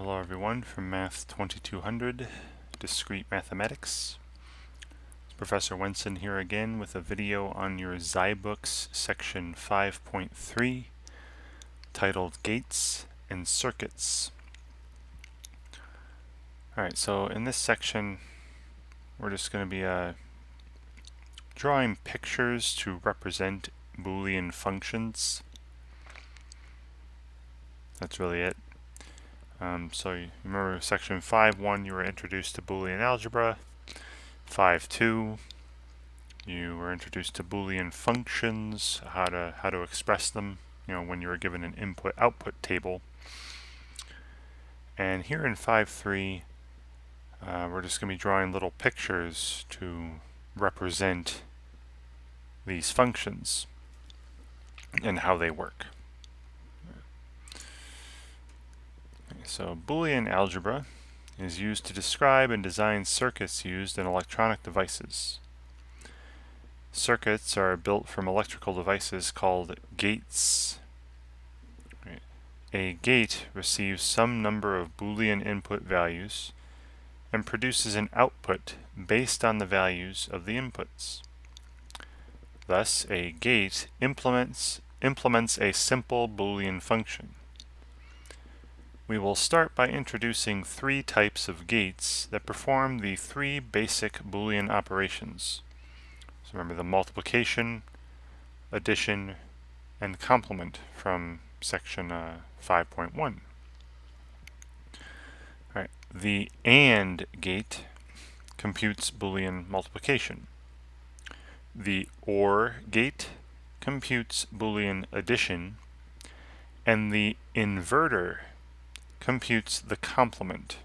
Hello everyone from Math 2200, Discrete Mathematics. It's Professor Wenson here again with a video on your ZyBooks Section 5.3 titled Gates and Circuits. Alright, so in this section we're just going to be drawing pictures to represent Boolean functions. That's really it. So you remember section 5.1 you were introduced to Boolean algebra. 5.2 you were introduced to Boolean functions, how to express them, when you were given an input-output table. And here in 5.3 we're just going to be drawing little pictures to represent these functions and how they work. So Boolean algebra is used to describe and design circuits used in electronic devices. Circuits are built from electrical devices called gates. A gate receives some number of Boolean input values and produces an output based on the values of the inputs. Thus, a gate implements a simple Boolean function. We will start by introducing three types of gates that perform the three basic Boolean operations. So remember the multiplication, addition, and complement from section 5.1. Alright, the AND gate computes Boolean multiplication. The OR gate computes Boolean addition, and the inverter computes the complement.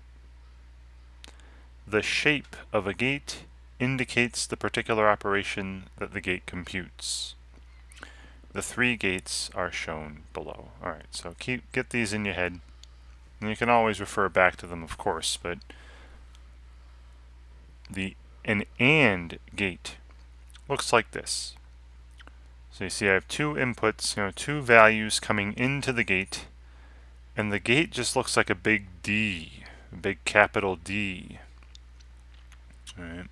The shape of a gate indicates the particular operation that the gate computes. The three gates are shown below. Alright, so get these in your head. And you can always refer back to them, of course, but an AND gate looks like this. So you see I have two inputs, two values coming into the gate, and the gate just looks like a big D, a big capital D. Alright.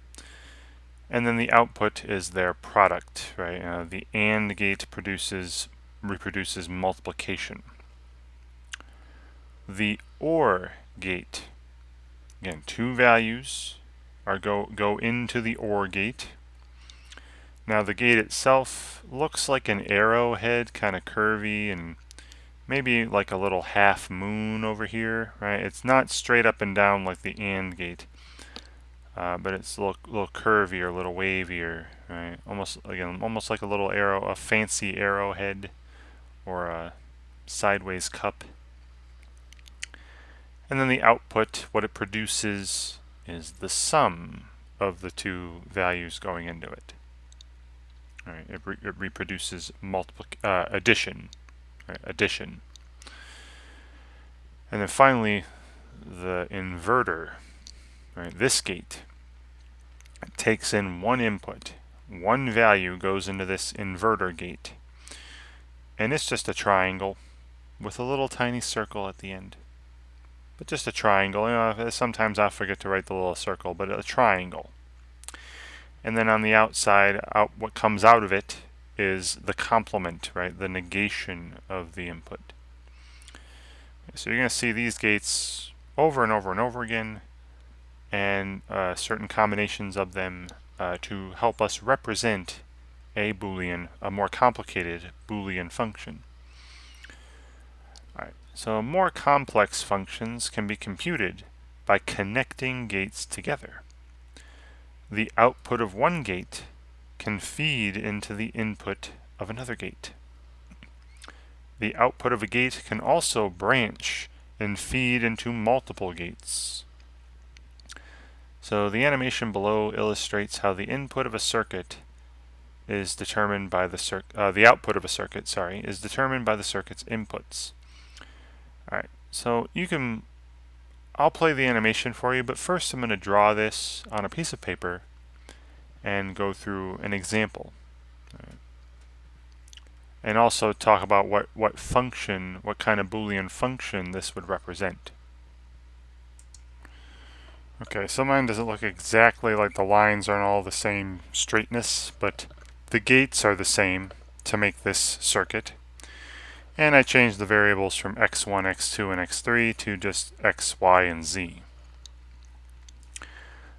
And then the output is their product, right? The AND gate reproduces multiplication. The OR gate, again, two values go into the OR gate. Now the gate itself looks like an arrowhead, kind of curvy, and maybe like a little half moon over here, right? It's not straight up and down like the AND gate, but it's a little curvier, a little wavier, right? Almost like a little arrow, a fancy arrowhead, or a sideways cup. And then the output, what it produces, is the sum of the two values going into it. All right, it reproduces addition. Right, addition. And then finally, the inverter. Right, this gate takes in one input. One value goes into this inverter gate. And it's just a triangle with a little tiny circle at the end. But just a triangle. Sometimes I forget to write the little circle, but a triangle. And then on the outside, what comes out of it is the complement, right? The negation of the input. So you're going to see these gates over and over and over again, and certain combinations of them to help us represent a more complicated Boolean function. All right, so more complex functions can be computed by connecting gates together. The output of one gate can feed into the input of another gate. The output of a gate can also branch and feed into multiple gates. So the animation below illustrates how the input of a circuit is determined by the output of a circuit, is determined by the circuit's inputs. All right, so I'll play the animation for you, but first I'm going to draw this on a piece of paper and go through an example. And also talk about what kind of Boolean function this would represent. Okay, so mine doesn't look exactly like the lines aren't all the same straightness, but the gates are the same to make this circuit. And I changed the variables from x1, x2, and x3 to just x, y, and z.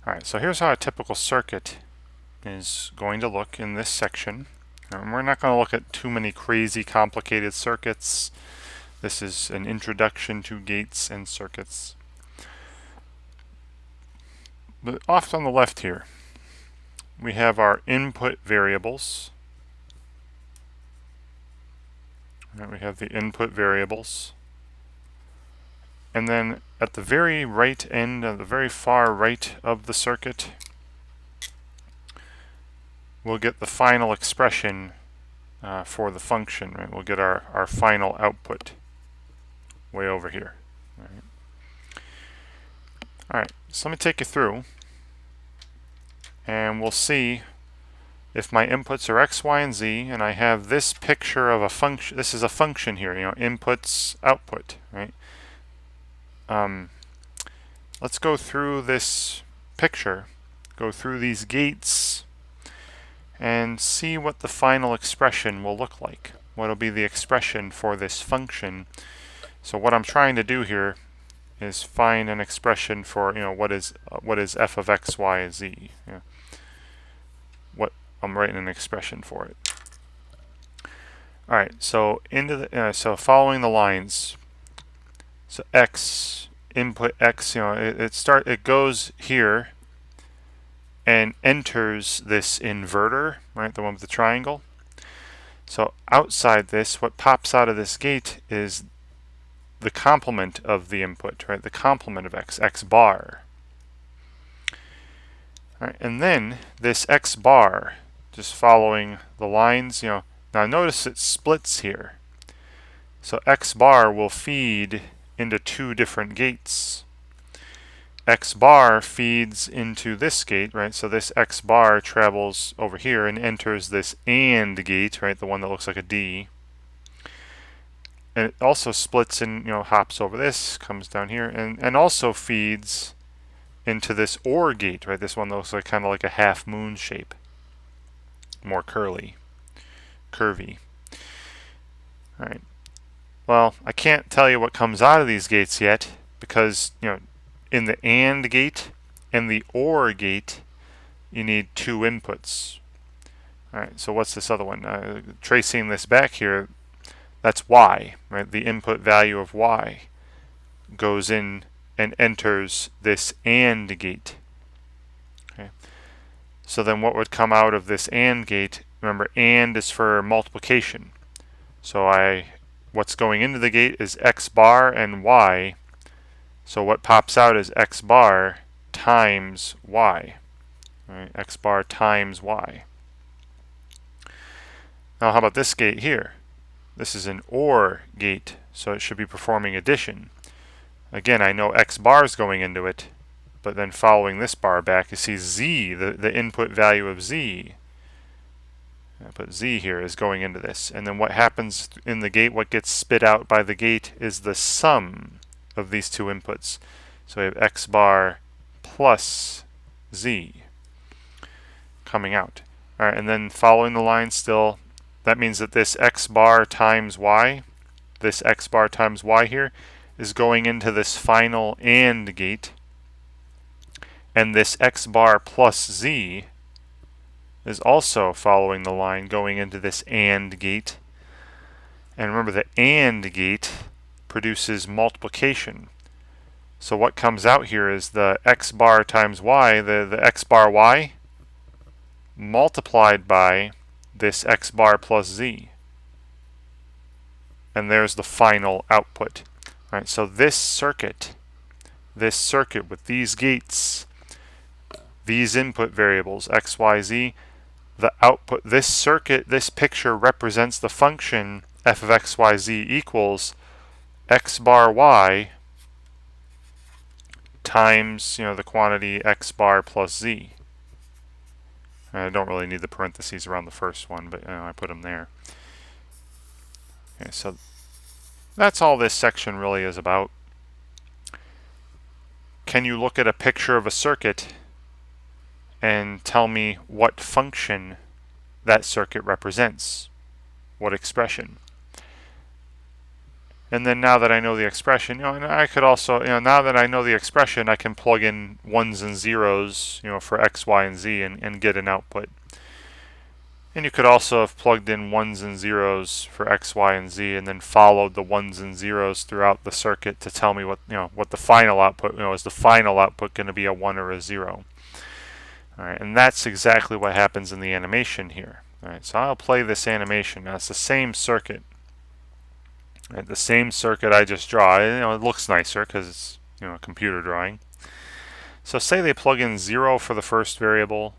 Alright, so here's how a typical circuit is going to look in this section. We're not going to look at too many crazy complicated circuits. This is an introduction to gates and circuits. But off on the left here, we have our input variables. We have the input variables. And then at the very right end, the very far right of the circuit, we'll get the final expression for the function. Right? We'll get our final output way over here. All right, so let me take you through, and we'll see if my inputs are x, y, and z, and I have this picture of a function. This is a function here, inputs, output, right? Let's go through this picture, go through these gates, and see what the final expression will look like. What will be the expression for this function? So what I'm trying to do here is find an expression for what is f of x, y, and z. What I'm writing an expression for it. All right, so so following the lines. So x, input x, it goes here and enters this inverter, right? The one with the triangle. So outside this, what pops out of this gate is the complement of the input, right? The complement of x, x bar. All right, and then this x bar, just following the lines, now notice it splits here. So x bar will feed into two different gates. X bar feeds into this gate, right? So this x bar travels over here and enters this AND gate, right? The one that looks like a D. And it also splits and hops over this, comes down here, and also feeds into this OR gate, right? This one looks like kind of like a half moon shape, more curvy. All right. Well, I can't tell you what comes out of these gates yet because in the AND gate and the OR gate, you need two inputs. All right. So what's this other one? Tracing this back here. That's y, right? The input value of y goes in and enters this AND gate. Okay. So then what would come out of this AND gate? Remember, AND is for multiplication. So what's going into the gate is x bar and y. So what pops out is x bar times y. Right? X bar times y. Now how about this gate here? This is an OR gate, so it should be performing addition. Again, I know x bar is going into it, but then following this bar back, you see z, the input value of z. I put z here is going into this. And then what happens in the gate, what gets spit out by the gate is the sum of these two inputs. So we have x bar plus z coming out. All right, and then following the line still, that means that this x bar times y, this x bar times y here, is going into this final AND gate. And this x bar plus z is also following the line going into this AND gate. And remember, the AND gate produces multiplication. So what comes out here is the x bar times y, the x bar y, multiplied by this x bar plus z. And there's the final output. All right, so this circuit with these gates, these input variables, x, y, z, the output, this circuit, this picture represents the function f of x, y, z equals x bar y times, the quantity x bar plus z. I don't really need the parentheses around the first one, but I put them there. Okay, so that's all this section really is about. can you look at a picture of a circuit and tell me what function that circuit represents? What expression? And then now that I know the expression, and I could also, now that I know the expression, I can plug in ones and zeros, for x, y, and z and get an output. And you could also have plugged in ones and zeros for x, y, and z, and then followed the ones and zeros throughout the circuit to tell me what the final output. Is the final output going to be a 1 or a 0? All right, and that's exactly what happens in the animation here. All right, so I'll play this animation. Now it's the same circuit. Right, the same circuit I just draw. It looks nicer because it's a computer drawing. So say they plug in 0 for the first variable,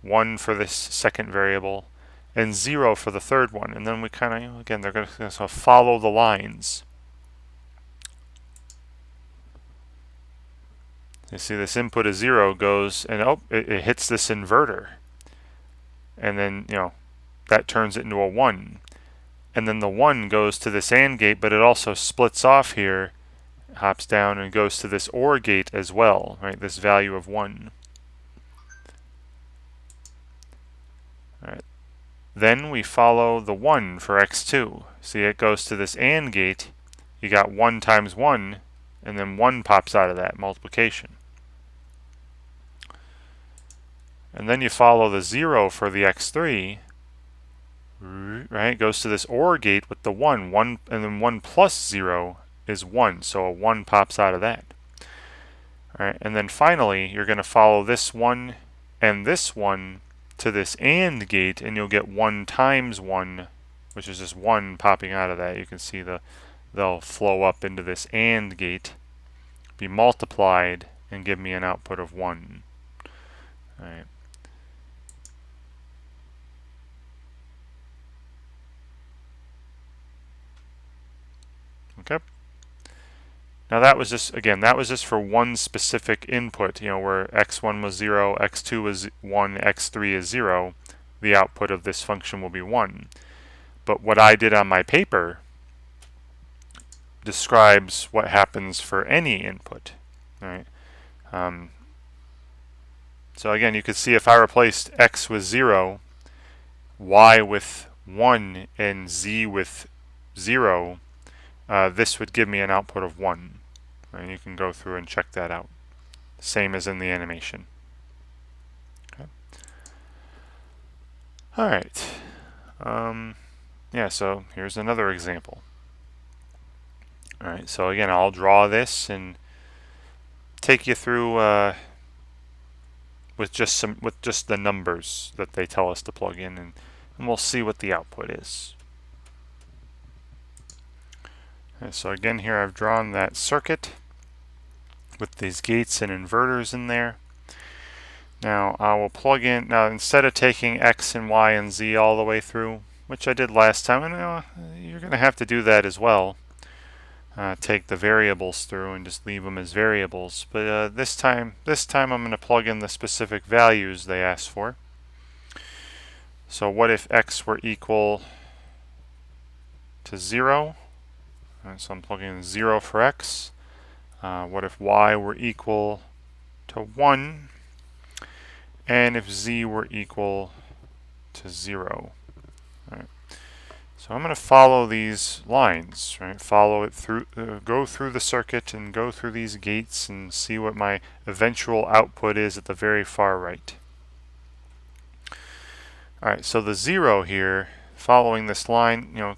1 for this second variable, and 0 for the third one. And then we kind of, again, they're going to follow the lines. You see this input of 0 goes, and it hits this inverter. And then, that turns it into a 1. And then the 1 goes to this AND gate, but it also splits off here, hops down, and goes to this OR gate as well, right? This value of 1. All right. Then we follow the 1 for x2. See, it goes to this AND gate. You got 1 times 1, and then 1 pops out of that multiplication. And then you follow the 0 for the x3. Right, goes to this OR gate with the 1, and then 1 plus 0 is 1, so a 1 pops out of that. All right, and then finally, you're going to follow this 1 and this 1 to this AND gate, and you'll get 1 times 1, which is just 1 popping out of that. You can see they'll flow up into this AND gate, be multiplied, and give me an output of 1. All right. Okay. Now that was just for one specific input, where x1 was 0, x2 was 1, x3 is 0. The output of this function will be 1. But what I did on my paper describes what happens for any input. Right? So again, you could see if I replaced x with 0, y with 1, and z with 0, this would give me an output of 1. And you can go through and check that out. Same as in the animation. Okay. All right. Yeah, so here's another example. All right, so again, I'll draw this and take you through with just the numbers that they tell us to plug in, and we'll see what the output is. Okay, so again, here I've drawn that circuit with these gates and inverters in there. Now I will plug in, now instead of taking x and y and z all the way through, which I did last time, and you're going to have to do that as well. Take the variables through and just leave them as variables. But this time I'm going to plug in the specific values they asked for. So what if x were equal to 0? So I'm plugging in 0 for x. What if y were equal to 1? And if z were equal to 0? All right. So I'm going to follow these lines, right? Follow it through, go through the circuit and go through these gates and see what my eventual output is at the very far right. All right, so the 0 here, following this line,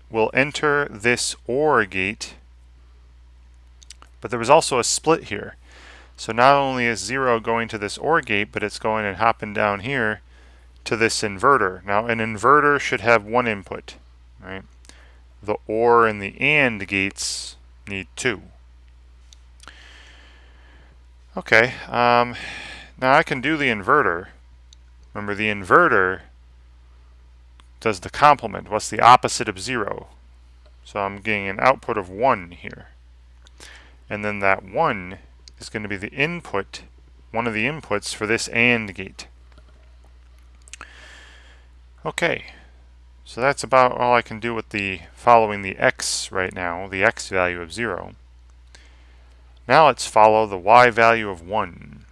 will enter this OR gate, but there was also a split here. So not only is 0 going to this OR gate, but it's going and hopping down here to this inverter. Now an inverter should have one input, right? The OR and the AND gates need 2. Okay, now I can do the inverter. Remember, the inverter does the complement. What's the opposite of 0? So I'm getting an output of 1 here. And then that 1 is going to be the input, one of the inputs for this AND gate. Okay, so that's about all I can do with following the x right now, the x value of 0. Now let's follow the y value of 1.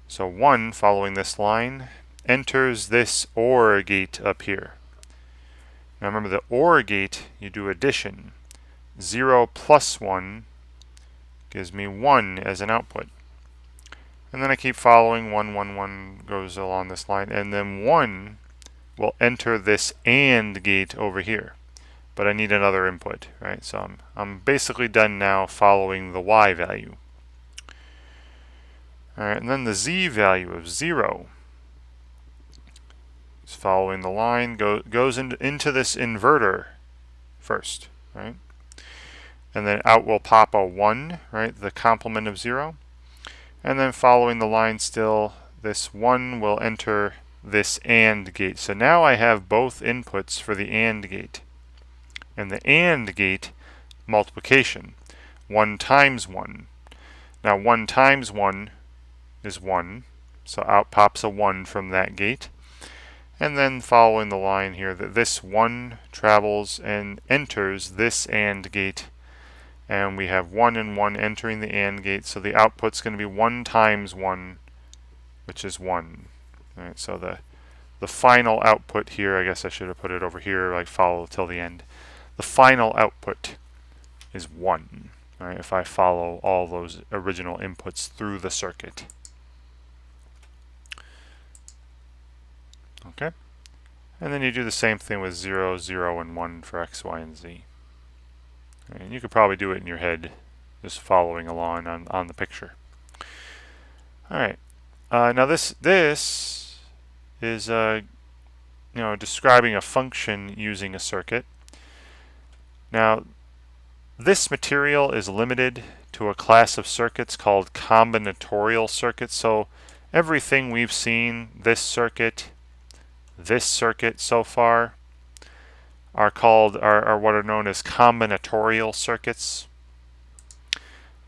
So 1, following this line, enters this OR gate up here. Now remember, the OR gate, you do addition. 0 plus 1 gives me 1 as an output. And then I keep following, 1, 1, 1 goes along this line, and then 1 will enter this AND gate over here. But I need another input, right? So I'm basically done now following the y value. All right, and then the z value of 0 is following the line, goes into this inverter first, right? And then out will pop a 1, right? The complement of 0. And then following the line still, this 1 will enter this AND gate. So now I have both inputs for the AND gate. And the AND gate, multiplication, 1 times 1. Now 1 times 1 is 1, so out pops a 1 from that gate. And then following the line here, that this 1 travels and enters this AND gate, and we have 1 and 1 entering the AND gate, so the output's going to be 1 times 1, which is 1. All right, so the final output here, I guess I should have put it over here, like follow till the end. The final output is 1, right, if I follow all those original inputs through the circuit. Okay, and then you do the same thing with 0, 0, and 1 for x, y, and z. And you could probably do it in your head, just following along on the picture. All right, now this is describing a function using a circuit. Now, this material is limited to a class of circuits called combinatorial circuits. So everything we've seen, this circuit so far, are what are known as combinatorial circuits.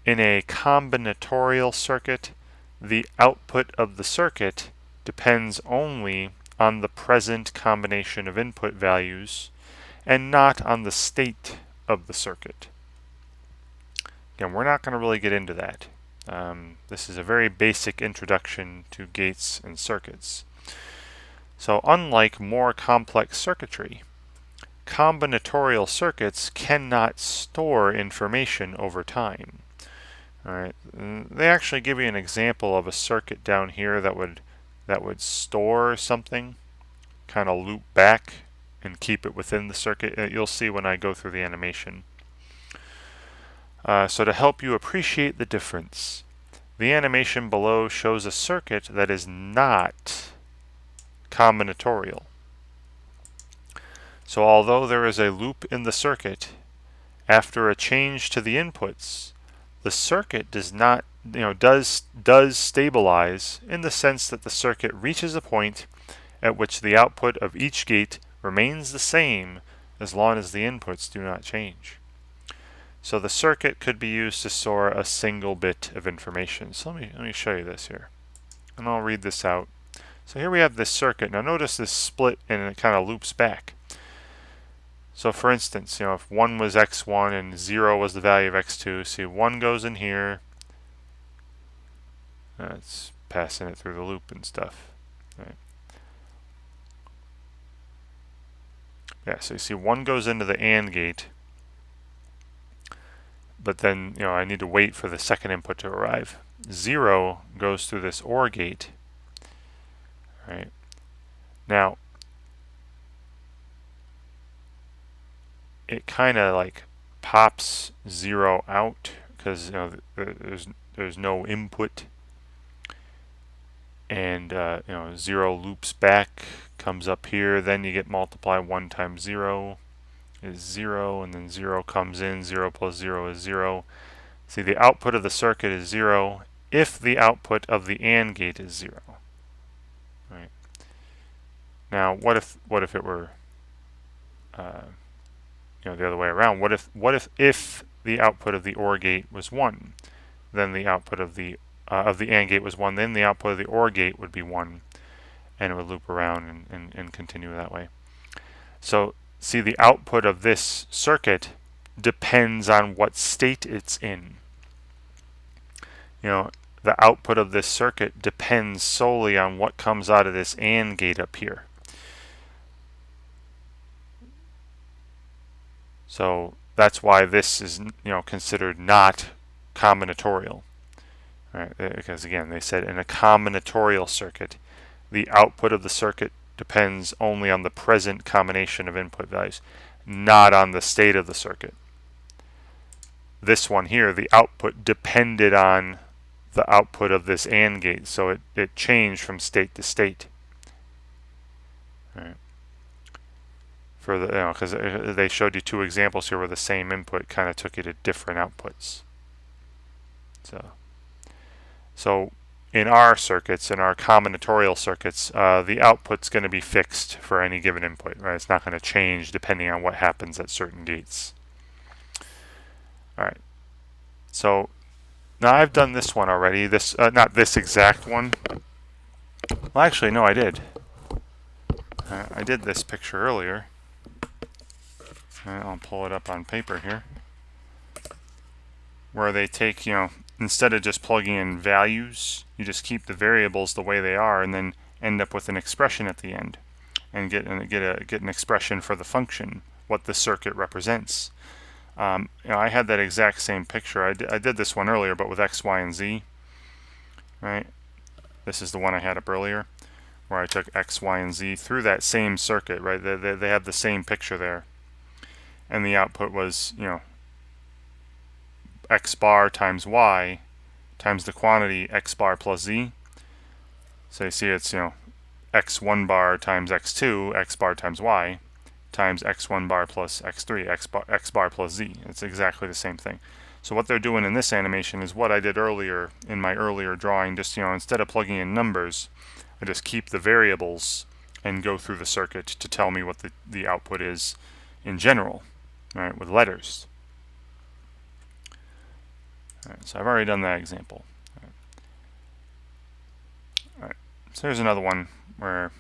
In a combinatorial circuit, the output of the circuit depends only on the present combination of input values and not on the state of the circuit. Again, we're not going to really get into that. This is a very basic introduction to gates and circuits. So unlike more complex circuitry, combinatorial circuits cannot store information over time. All right, they actually give you an example of a circuit down here that would store something, kind of loop back and keep it within the circuit. You'll see when I go through the animation. So to help you appreciate the difference, the animation below shows a circuit that is not combinatorial. So although there is a loop in the circuit, after a change to the inputs, the circuit does stabilize in the sense that the circuit reaches a point at which the output of each gate remains the same as long as the inputs do not change. So the circuit could be used to store a single bit of information. So let me show you this here, and I'll read this out. So here we have this circuit. Now notice this split and it kind of loops back. So for instance, if 1 was x1 and 0 was the value of x2, see 1 goes in here. It's passing it through the loop and stuff. Right. Yeah, so you see 1 goes into the AND gate, but then I need to wait for the second input to arrive. 0 goes through this OR gate. Right. Now, it kind of like pops 0 out because there's no input, and 0 loops back, comes up here. Then you get multiply 1 times 0 is 0, and then 0 comes in. 0 plus 0 is 0. See, the output of the circuit is 0 if the output of the AND gate is 0. Right. Now, what if it were the other way around? What if the output of the OR gate was 1, then the output of the AND gate was 1, then the output of the OR gate would be 1, and it would loop around and continue that way. So see, the output of this circuit depends on what state it's in. the output of this circuit depends solely on what comes out of this AND gate up here. So that's why this is considered not combinatorial. Right? Because again, they said in a combinatorial circuit, the output of the circuit depends only on the present combination of input values, not on the state of the circuit. This one here, the output depended on the output of this AND gate, so it changed from state to state. Right. For the because they showed you two examples here where the same input kind of took you to different outputs. So in our circuits, in our combinatorial circuits, the output's going to be fixed for any given input. Right? It's not going to change depending on what happens at certain gates. All right. So now I've done this one already. This not this exact one. Well, actually, no, I did. I did this picture earlier. I'll pull it up on paper here, where they take, instead of just plugging in values, you just keep the variables the way they are, and then end up with an expression at the end, and get an expression for the function, what the circuit represents. I had that exact same picture. I did this one earlier, but with X, Y, and Z. Right. This is the one I had up earlier, where I took X, Y, and Z through that same circuit. Right. They have the same picture there, and the output was X bar times Y times the quantity X bar plus Z. So you see it's X1 bar times X2, X bar times Y, times X1 bar plus X3, X bar plus Z. It's exactly the same thing. So what they're doing in this animation is what I did earlier in my earlier drawing. Just instead of plugging in numbers, I just keep the variables and go through the circuit to tell me what the output is in general, right, with letters. All right, so I've already done that example. All right, so here's another one where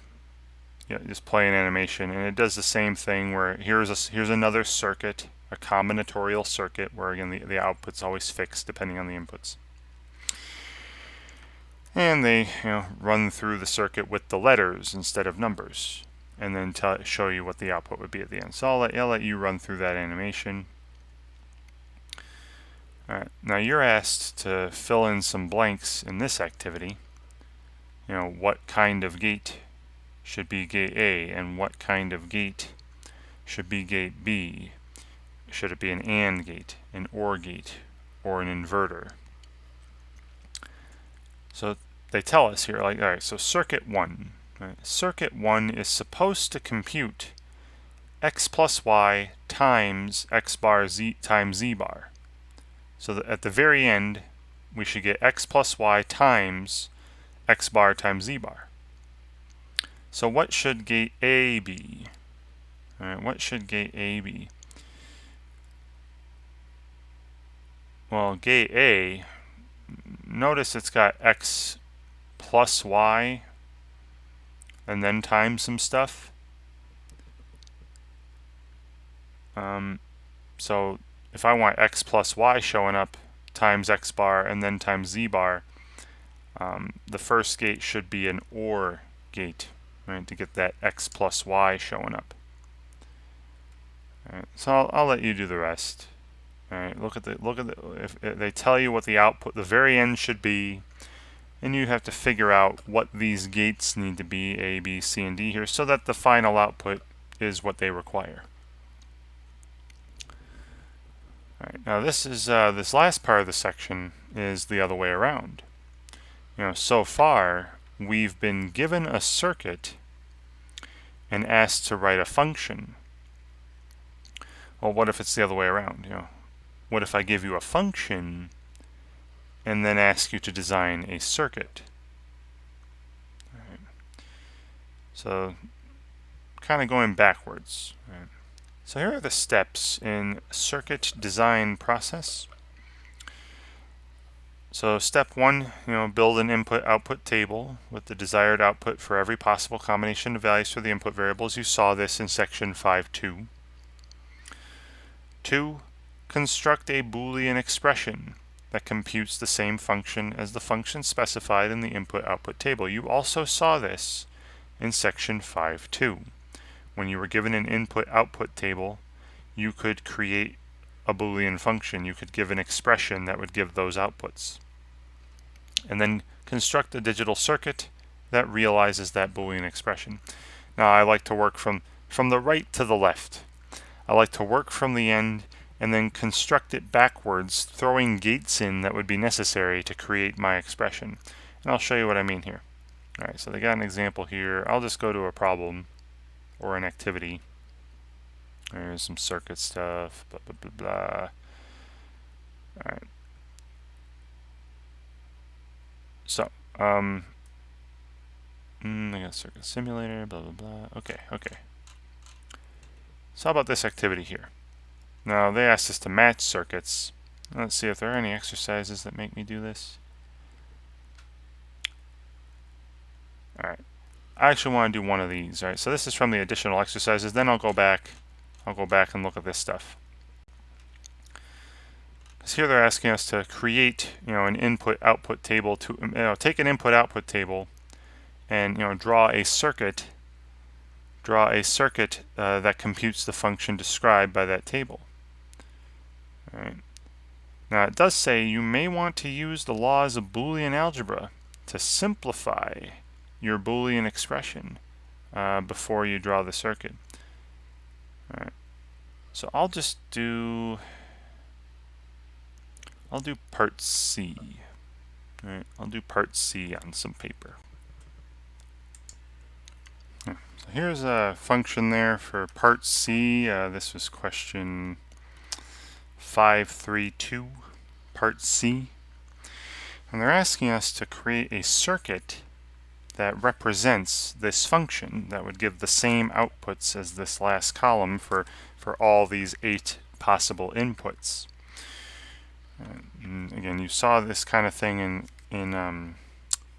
just play an animation, and it does the same thing. Where here's another circuit, a combinatorial circuit, where again the output's always fixed depending on the inputs. And they run through the circuit with the letters instead of numbers, and then show you what the output would be at the end. So I'll let you run through that animation. Alright, now you're asked to fill in some blanks in this activity. What kind of gate should be gate A, and what kind of gate should be gate B? Should it be an AND gate, an OR gate, or an inverter? So they tell us here, alright, so circuit 1. Right? Circuit 1 is supposed to compute X plus Y times X bar Z times Z bar. So at the very end, we should get X plus Y times X bar times Z bar. So what should gate A be? All right, what should gate A be? Well, gate A, notice it's got X plus Y and then times some stuff. So if I want X plus Y showing up times X bar and then times Z bar, the first gate should be an OR gate, right, to get that X plus Y showing up. All right, so I'll let you do the rest. All right, look at if they tell you what the output, the very end should be, and you have to figure out what these gates need to be, A, B, C, and D here, so that the final output is what they require. All right, now this is this last part of the section is the other way around. So far we've been given a circuit and asked to write a function. Well, what if it's the other way around? What if I give you a function and then ask you to design a circuit? All right. So kind of going backwards. Right. So here are the steps in circuit design process. So step 1, build an input-output table with the desired output for every possible combination of values for the input variables. You saw this in section 5.2. 2, construct a Boolean expression that computes the same function as the function specified in the input-output table. You also saw this in section 5.2. When you were given an input-output table, you could create a Boolean function. You could give an expression that would give those outputs. And then construct a digital circuit that realizes that Boolean expression. Now I like to work from the right to the left. I like to work from the end and then construct it backwards, throwing gates in that would be necessary to create my expression. And I'll show you what I mean here. Alright, so they got an example here. I'll just go to a problem or an activity. There's some circuit stuff, blah, blah, blah, blah. Alright. So, I got circuit simulator, blah, blah, blah. Okay. So how about this activity here? Now, they asked us to match circuits. Let's see if there are any exercises that make me do this. Alright. I actually want to do one of these. Alright, so this is from the additional exercises. Then I'll go back and look at this stuff. Because here they're asking us to create, an input-output table to, take an input-output table and, draw a circuit that computes the function described by that table. All right. Now it does say you may want to use the laws of Boolean algebra to simplify your Boolean expression before you draw the circuit. All right. So I'll do part C. All right. I'll do part C on some paper. So here's a function there for part C. This was question 532, part C. And they're asking us to create a circuit that represents this function that would give the same outputs as this last column for all these 8 possible inputs. And again, you saw this kind of thing in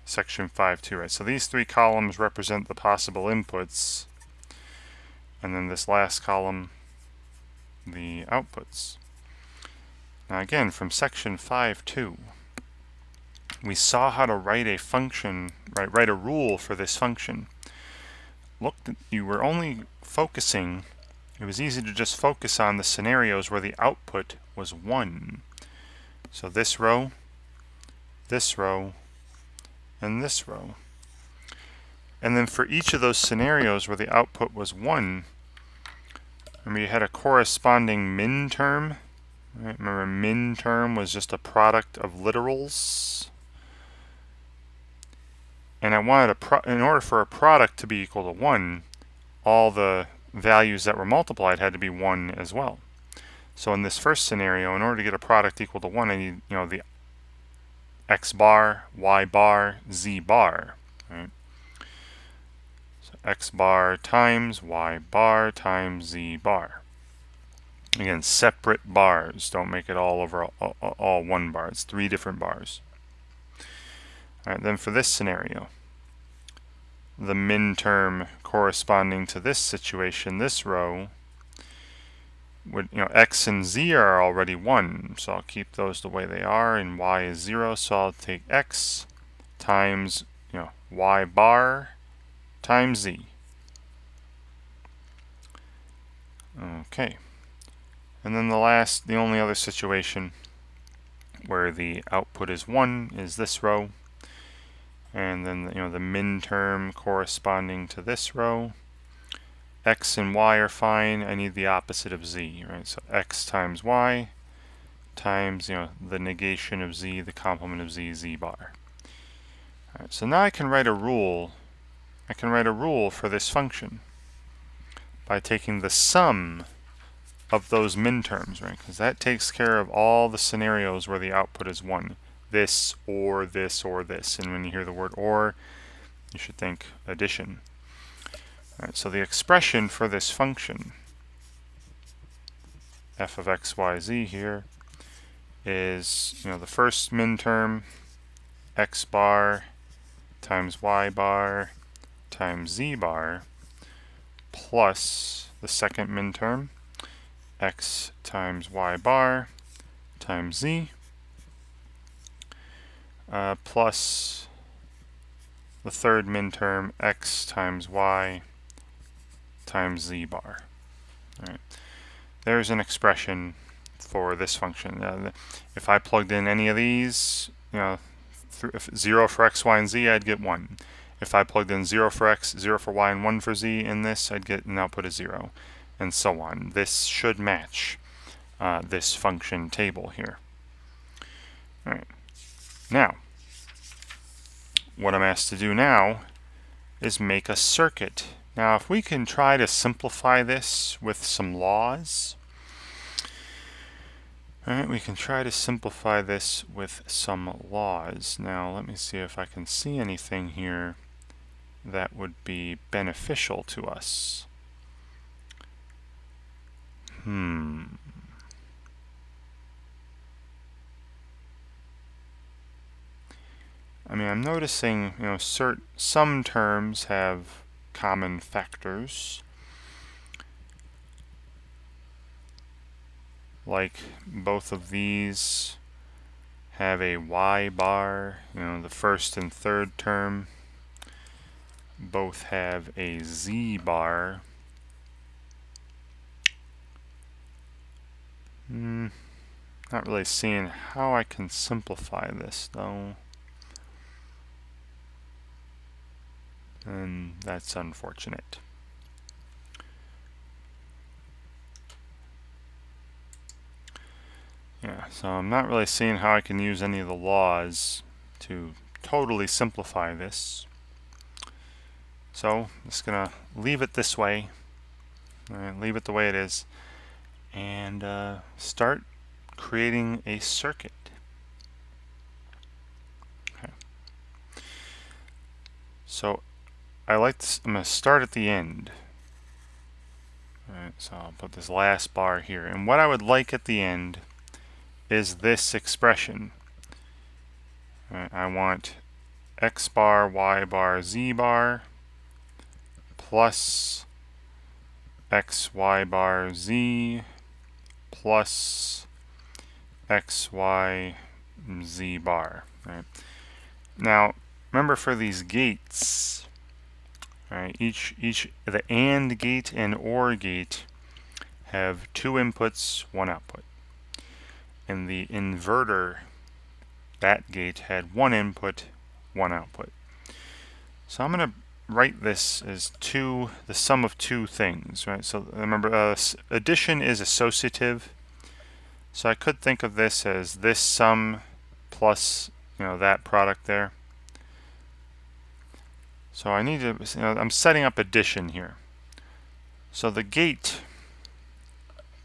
section 5.2, right? So these 3 columns represent the possible inputs, and then this last column, the outputs. Now again, from section 5.2, we saw how to write a function, write a rule for this function. Look, you were only focusing, it was easy to just focus on the scenarios where the output was 1. So this row, and this row. And then for each of those scenarios where the output was 1, remember you had a corresponding min term. Right? Remember, min term was just a product of literals. And I wanted in order for a product to be equal to 1, all the values that were multiplied had to be 1 as well. So in this first scenario, in order to get a product equal to 1, I need, the x bar, y bar, z bar. Right? So x bar times y bar times z bar. Again, separate bars. Don't make it all over all one bar. It's 3 different bars. All right, then for this scenario, the min term corresponding to this situation, this row, would, x and z are already 1, so I'll keep those the way they are, and y is 0, so I'll take x times, y bar times z. Okay. And then the only other situation where the output is 1 is this row. And then, the min term corresponding to this row. X and y are fine. I need the opposite of z, right? So x times y times, the negation of z, the complement of z, z bar. All right, so now I can write a rule. I can write a rule for this function by taking the sum of those min terms, right? Because that takes care of all the scenarios where the output is 1. This, or this, or this. And when you hear the word or, you should think addition. All right, so the expression for this function, f of x, y, z here, is, the first min term, x bar times y bar times z bar, plus the second min term, x times y bar times z, plus the third minterm x times y times z bar. All right. There's an expression for this function. If I plugged in any of these, 0 for x, y, and z, I'd get 1. If I plugged in 0 for x, 0 for y, and 1 for z in this, I'd get an output of 0, and so on. This should match this function table here. All right. Now, what I'm asked to do now is make a circuit. Now, if we can try to simplify this with some laws, alright, we can try to simplify this with some laws. Now, let me see if I can see anything here that would be beneficial to us. I mean, I'm noticing, some terms have common factors, like both of these have a y bar, the first and third term both have a z bar. Not really seeing how I can simplify this though. And that's unfortunate. Yeah, so I'm not really seeing how I can use any of the laws to totally simplify this. So I'm just gonna leave it this way. Leave it the way it is, and start creating a circuit. Okay. So I'm going to start at the end. Alright, so I'll put this last bar here. And what I would like at the end is this expression. Alright, I want x bar, y bar, z bar plus x, y bar, z plus x, y, z bar. Right. Now, remember for these gates, right, the AND gate and OR gate have 2 inputs, 1 output. And the inverter, that gate had 1 input, 1 output. So I'm going to write this as the sum of 2 things, right? So remember, addition is associative. So I could think of this as this sum plus, that product there. So I need to, I'm setting up addition here. So the gate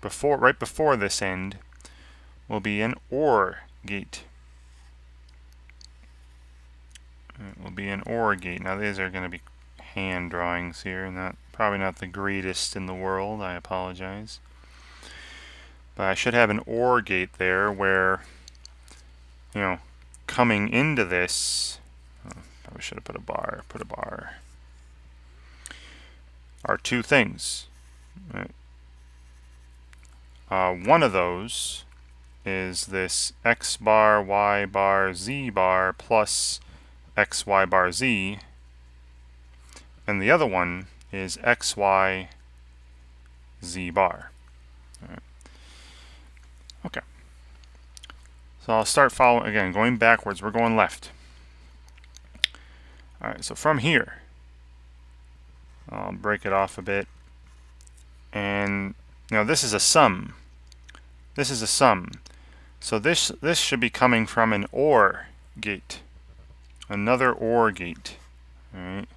right before this end will be an OR gate. It will be an OR gate. Now these are going to be hand drawings here, probably not the greatest in the world. I apologize. But I should have an OR gate there where, coming into this, probably should have put a bar, are 2 things. Right? One of those is this x bar, y bar, z bar plus x, y bar, z, and the other one is x, y, z bar. All right. Okay. So I'll start following, again, going backwards. We're going left. All right, so from here, I'll break it off a bit. And, this is a sum. This is a sum. So this should be coming from an OR gate. Another OR gate. All right.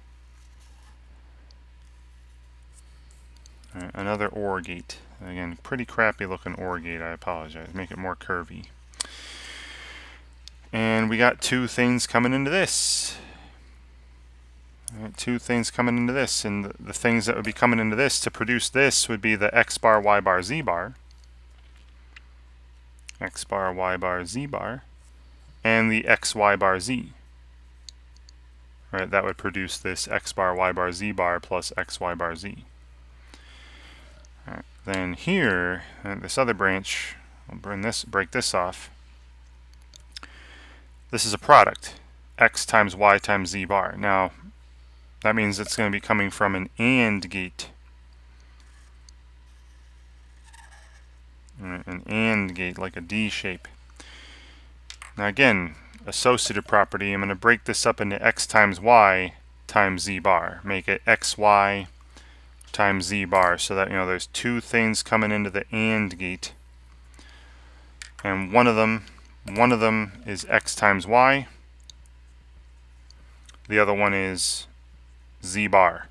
All right, another OR gate. Again, pretty crappy looking OR gate, I apologize. Make it more curvy. And we got 2 things coming into this. All right, 2 things coming into this, and the things that would be coming into this to produce this would be the x bar, y bar, z bar. X bar, y bar, z bar. And the x, y bar, z. Right, that would produce this x bar, y bar, z bar plus x, y bar, z. All right, then here, this other branch, I'll break this off. this is a product, x times y times z bar. Now, that means it's going to be coming from an AND gate. An AND gate, like a D shape. Now again, associative property, I'm going to break this up into x times y times z bar. Make it xy times z bar, so that there's two things coming into the AND gate, and one of them is x times y, the other one is z bar,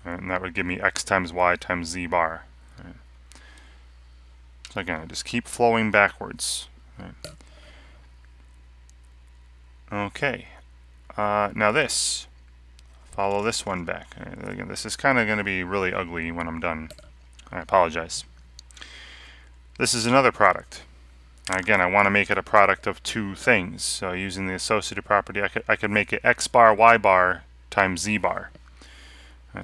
and that would give me x times y times z bar. So again, I just keep flowing backwards. Okay, now this. Follow this one back. Again, this is kind of going to be really ugly when I'm done. I apologize. This is another product. Again, I want to make it a product of two things. So using the associative property, I could make it x bar y bar times z bar.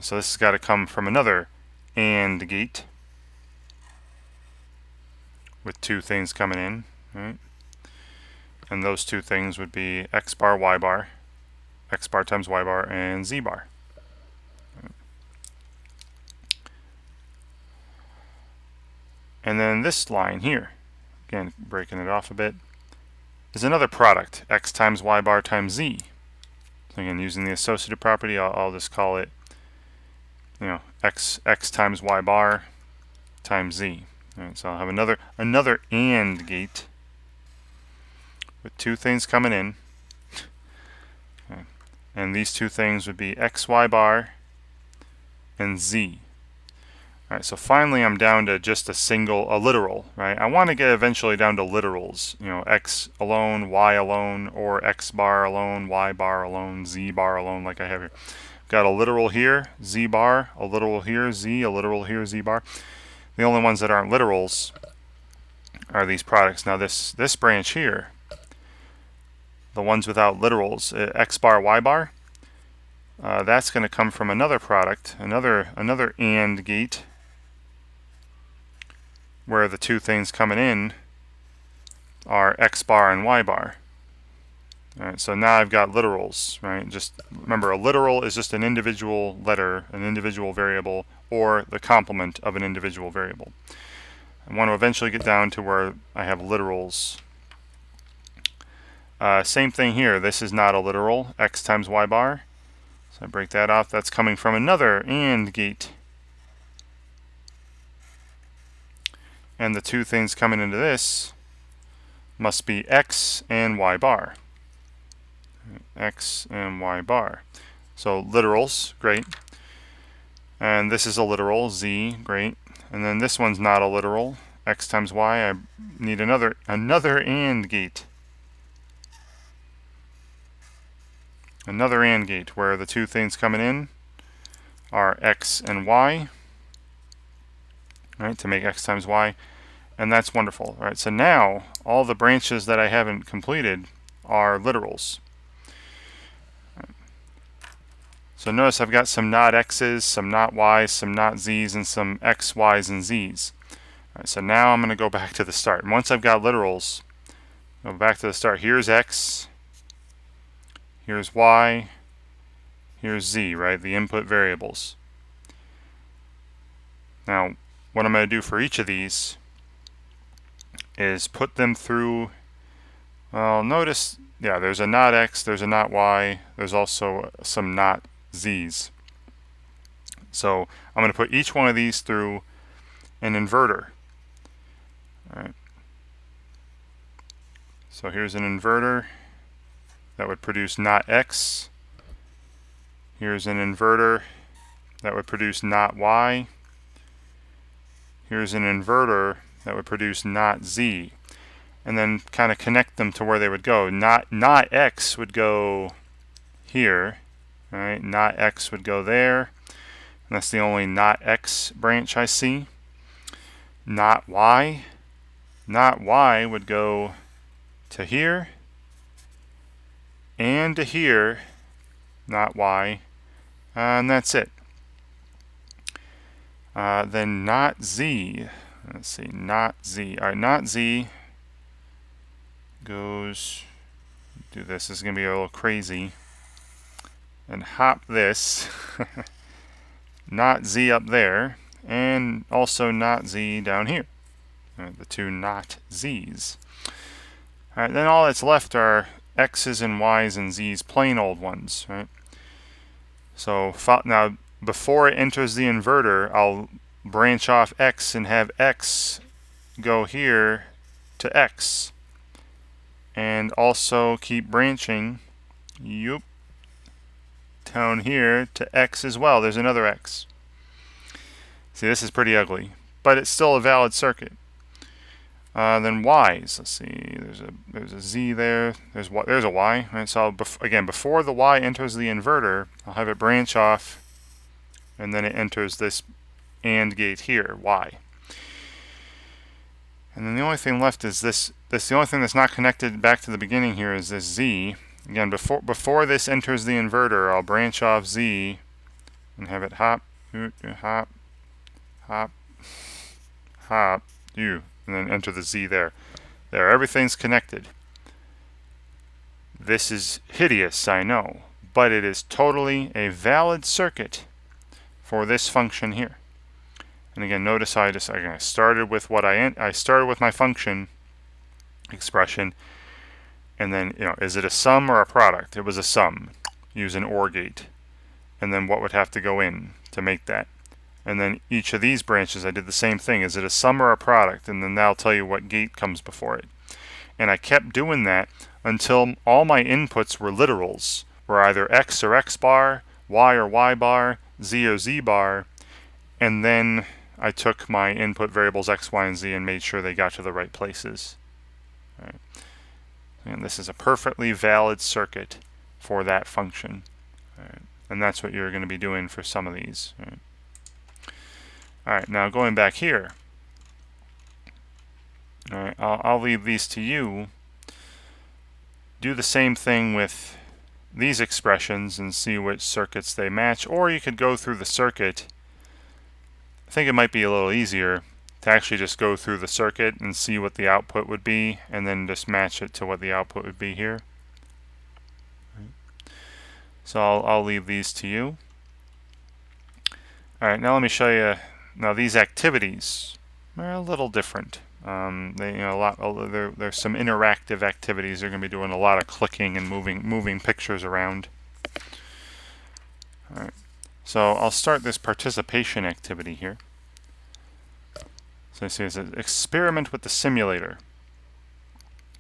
So this has got to come from another AND gate with two things coming in. Right? And those two things would be x bar times y bar, and z bar. And then this line here, again breaking it off a bit, is another product, x times y bar times z. So again, using the associative property, I'll just call it x times y bar times z. Right, so I'll have another AND gate with two things coming in. Okay. And these two things would be x, y bar, and z. All right, so finally I'm down to just a literal, right? I want to get eventually down to literals, x alone, y alone, or x bar alone, y bar alone, z bar alone, like I have here. Got a literal here, z bar, a literal here, z, a literal here, z bar. The only ones that aren't literals are these products. Now this branch here, the ones without literals, x bar, y bar, that's going to come from another product, another AND gate, where the two things coming in are x bar and y bar. All right, so now I've got literals, right? Just remember, a literal is just an individual letter, an individual variable, or the complement of an individual variable. I want to eventually get down to where I have literals. Same thing here. This is not a literal, x times y bar. So I break that off. That's coming from another AND gate. And the two things coming into this must be x and y bar. X and y bar. So literals, great. And this is a literal, z, great. And then this one's not a literal, x times y. I need another AND gate. Another AND gate where the two things coming in are x and y, right, to make x times y, and that's wonderful. All right, so now all the branches that I haven't completed are literals. So notice I've got some not x's, some not y's, some not z's, and some x, y's, and z's. All right, so now I'm going to go back to the start. And once I've got literals, go back to the start. Here's x, here's y, here's z, right? The input variables. Now, what I'm going to do for each of these is put them through, well, notice, yeah, there's a not x, there's a not y, there's also some not z's. So I'm going to put each one of these through an inverter. All right. So here's an inverter that would produce not x. Here's an inverter that would produce not y. Here's an inverter that would produce not z. And then kind of connect them to where they would go. Not x would go here. Right? Not x would go there. And that's the only not x branch I see. Not y would go to here and to here, not y, and that's it. Then not z, let's see, not z. All right, not z goes do this. This is going to be a little crazy. And hop this, not Z up there, and also not Z down here. Right, the two not Z's. All right, then all that's left are X's and Y's and Z's, plain old ones. Right. So now, before it enters the inverter, I'll branch off X and have X go here to X. And also keep branching, down here to X as well. There's another X. See, this is pretty ugly, but it's still a valid circuit. Then Y's. Let's see. There's a Z there. There's a Y. Right. So again, before the Y enters the inverter, I'll have it branch off, and then it enters this AND gate here, Y. And then the only thing left is this. The only thing that's not connected back to the beginning here is this Z. Again, before this enters the inverter, I'll branch off Z and have it hop, hop, hop, hop, and then enter the Z there. There, everything's connected. This is hideous, I know, but it is totally a valid circuit for this function here. And again, notice I started with I started with my function expression, and then is it a sum or a product? It was a sum. Use an OR gate, and then what would have to go in to make that? And then each of these branches, I did the same thing. Is it a sum or a product? And then that'll tell you what gate comes before it. And I kept doing that until all my inputs were literals, were either X or X bar, Y or Y bar, Z or Z bar, and then I took my input variables X, Y, and Z and made sure they got to the right places. Right. And this is a perfectly valid circuit for that function. Right. And that's what you're going to be doing for some of these. Right. Alright, now going back here. Alright, I'll leave these to you. Do the same thing with these expressions and see which circuits they match, or you could go through the circuit. I think it might be a little easier to actually just go through the circuit and see what the output would be, and then just match it to what the output would be here. So I'll leave these to you. Alright, now let me show you. Now these activities are a little different. There's some interactive activities. They're going to be doing a lot of clicking and moving pictures around. All right. So I'll start this participation activity here. So it says experiment with the simulator.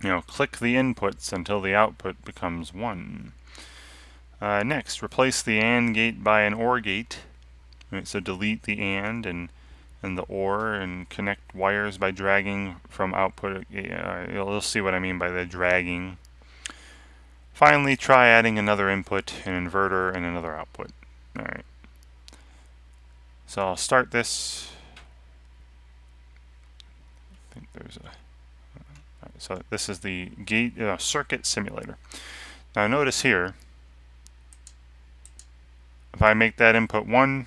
Click the inputs until the output becomes 1. Next, replace the AND gate by an OR gate. Right, so delete the and the OR and connect wires by dragging from output. You'll see what I mean by the dragging. Finally, try adding another input, an inverter, and another output. All right. So I'll start this. I think there's a. Right, so this is the gate circuit simulator. Now notice here, if I make that input 1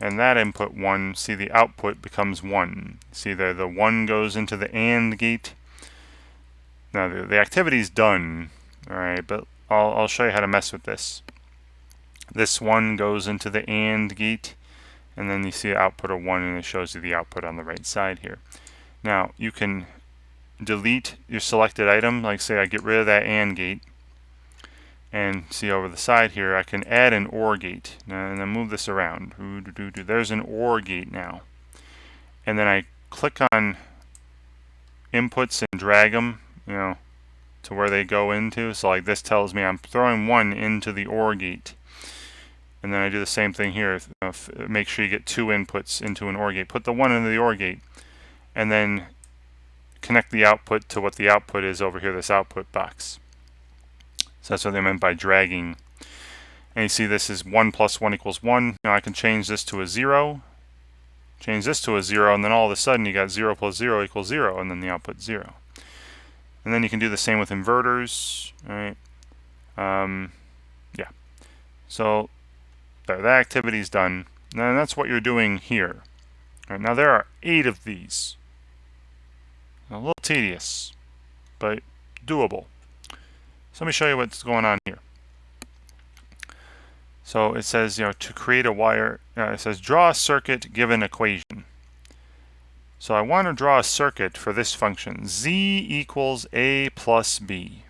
and that input 1, see the output becomes 1. See there, the 1 goes into the AND gate. Now the activity's done, all right, but I'll show you how to mess with this. This 1 goes into the AND gate, and then you see an output of 1, and it shows you the output on the right side here. Now you can delete your selected item, like say I get rid of that AND gate, and see over the side here I can add an OR gate. Now, and then move this around. There's an OR gate now. And then I click on inputs and drag them, to where they go into. So like this tells me I'm throwing 1 into the OR gate. And then I do the same thing here. Make sure you get 2 inputs into an OR gate. Put the 1 into the OR gate, and then connect the output to what the output is over here, this output box. So that's what they meant by dragging. And you see this is 1 plus 1 equals 1. Now I can change this to a 0, change this to a 0, and then all of a sudden you got 0 plus 0 equals 0, and then the output 0. And then you can do the same with inverters, right? Yeah. So there, that activity is done. And that's what you're doing here. Right, now there are 8 of these. A little tedious, but doable. So let me show you what's going on here. So it says, to create a wire, it says draw a circuit given equation. So I want to draw a circuit for this function, z equals a plus b.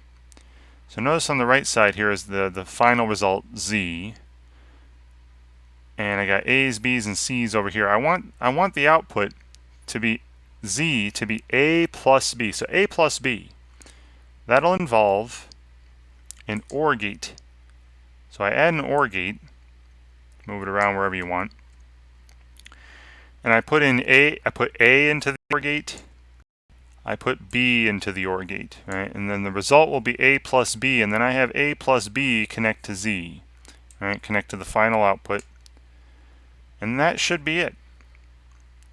So notice on the right side here is the final result, z. And I got a's, b's, and c's over here. I want the output to be z to be a plus b. So a plus b. That'll involve an OR gate. So I add an OR gate, move it around wherever you want. And I put A into the OR gate. I put B into the OR gate, right? And then the result will be A plus B, and then I have A plus B connect to Z, right? Connect to the final output. And that should be it.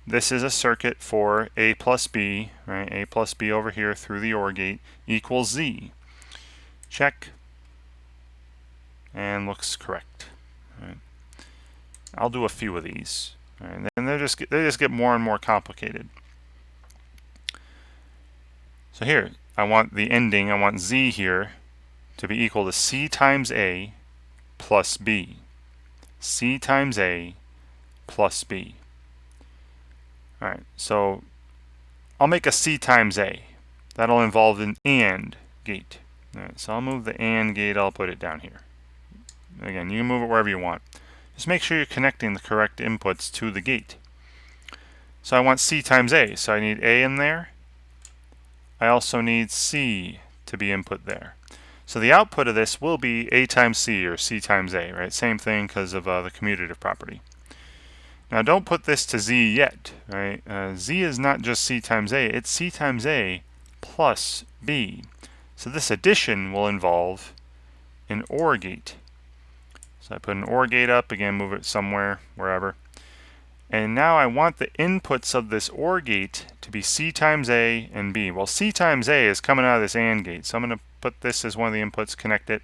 This is a circuit for A plus B, right? A plus B over here through the OR gate equals Z. Check. And looks correct. Right. I'll do a few of these. Right. And they just get more and more complicated. So here, I want the ending, I want Z here to be equal to C times A plus B. C times A plus B. Alright, so I'll make a C times A. That'll involve an AND gate. Alright, so I'll move the AND gate, I'll put it down here. Again, you can move it wherever you want. Just make sure you're connecting the correct inputs to the gate. So I want C times A, so I need A in there. I also need C to be input there. So the output of this will be A times C or C times A, right? Same thing because of the commutative property. Now don't put this to Z yet, right? Z is not just C times A, it's C times A plus B. So this addition will involve an OR gate. So I put an OR gate up, again move it somewhere, wherever. And now I want the inputs of this OR gate to be C times A and B. Well, C times A is coming out of this AND gate, so I'm going to put this as one of the inputs, connect it.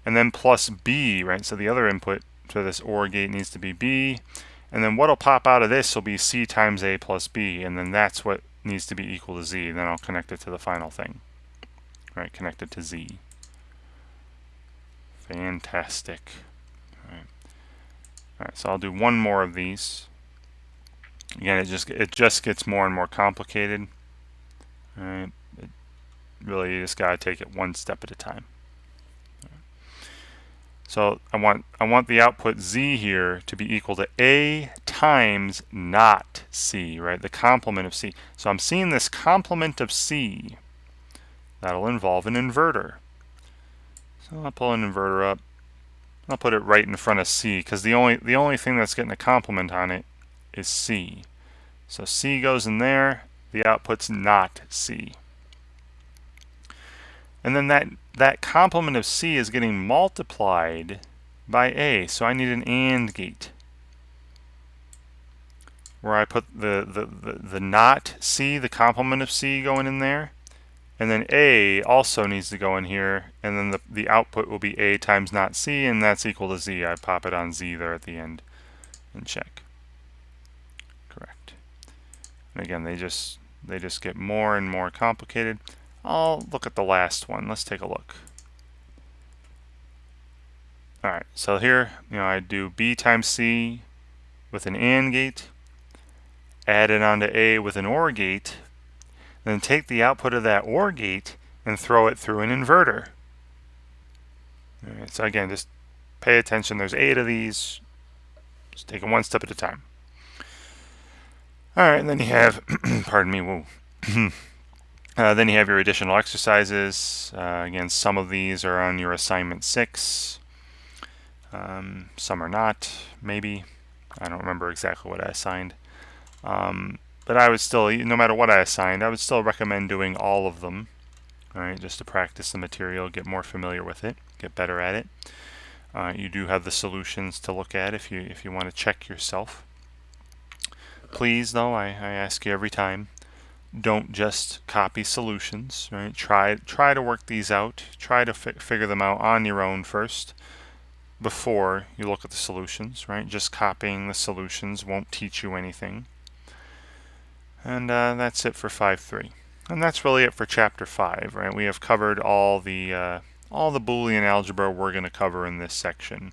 And then plus B, right? So the other input to this OR gate needs to be B. And then what'll pop out of this will be C times A plus B, and then that's what needs to be equal to Z. Then I'll connect it to the final thing. Right, connect it to Z. Fantastic. Alright, so I'll do one more of these. Again, it just gets more and more complicated. Alright, really you just gotta take it one step at a time. So I want the output Z here to be equal to A times not C, right? The complement of C. So I'm seeing this complement of C. That'll involve an inverter. So I'll pull an inverter up. I'll put it right in front of C because the only thing that's getting a complement on it is C. So C goes in there, the output's not C. And then that complement of C is getting multiplied by A, so I need an AND gate where I put the not C, the complement of C going in there, and then A also needs to go in here, and then the output will be A times not C, and that's equal to Z. I pop it on Z there at the end and check. Correct. And again, they just get more and more complicated. I'll look at the last one. Let's take a look. Alright, so here, I do B times C with an AND gate, add it onto A with an OR gate, then take the output of that OR gate and throw it through an inverter. Alright, so again, just pay attention. There's 8 of these. Just take it one step at a time. Alright, and then you have, pardon me, whoa. Then you have your additional exercises. Again, some of these are on your assignment 6. Some are not, maybe. I don't remember exactly what I assigned. But I would still, no matter what I assigned, I would still recommend doing all of them. Alright, just to practice the material, get more familiar with it, get better at it. You do have the solutions to look at if you want to check yourself. Please, though, I ask you every time, don't just copy solutions. Right? Try to work these out. Try to figure them out on your own first before you look at the solutions. Right? Just copying the solutions won't teach you anything. And that's it for 5.3. And that's really it for Chapter 5, right? We have covered all the Boolean algebra we're going to cover in this section,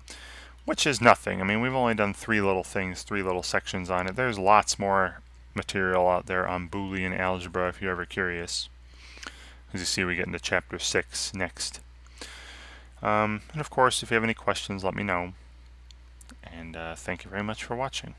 which is nothing. I mean, we've only done 3 little things, 3 little sections on it. There's lots more material out there on Boolean algebra if you're ever curious. As you see, we get into Chapter 6 next. And of course, if you have any questions, let me know. And thank you very much for watching.